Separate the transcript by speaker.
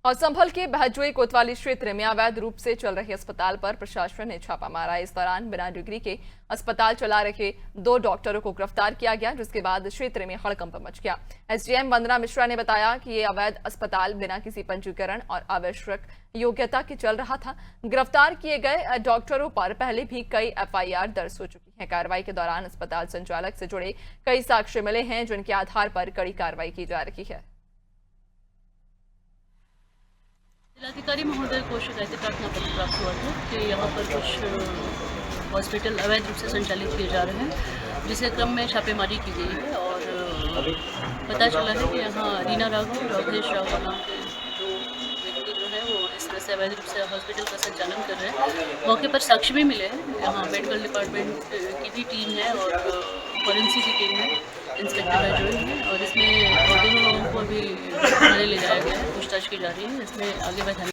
Speaker 1: और संभल के बहजोई कोतवाली क्षेत्र में अवैध रूप से चल रहे अस्पताल पर प्रशासन ने छापा मारा। इस दौरान बिना डिग्री के अस्पताल चला रहे 2 डॉक्टरों को गिरफ्तार किया गया, जिसके बाद क्षेत्र में हड़कंप मच गया। एसडीएम वंदना मिश्रा ने बताया कि ये अवैध अस्पताल बिना किसी पंजीकरण और आवश्यक योग्यता के चल रहा था। गिरफ्तार किए गए डॉक्टरों पर पहले भी कई एफआईआर दर्ज हो चुकी है। कार्रवाई के दौरान अस्पताल संचालक से जुड़े कई साक्ष्य मिले हैं, जिनके आधार पर कड़ी कार्रवाई की जा रही है।
Speaker 2: जिलाधिकारी महोदय को शिकायती प्रार्थना पत्र प्राप्त हुआ था कि यहाँ पर कुछ हॉस्पिटल अवैध रूप से संचालित किए जा रहे हैं, जिसके क्रम में छापेमारी की गई है और पता चला है कि यहाँ रीना राघव और अवधेश राघव नाम के 2 व्यक्ति जो है वो इस तरह से अवैध रूप से हॉस्पिटल का संचालन कर रहे हैं। मौके पर साक्ष्य भी मिले हैं। यहाँ मेडिकल डिपार्टमेंट की भी टीम है और फॉरेंसिक की टीम है, इंस्पेक्टर बहजोई है, और इसमें दोनों लोगों को भी थाने ले जाया गया है, पूछताछ की जा रही है। इसमें आगे बढ़ाने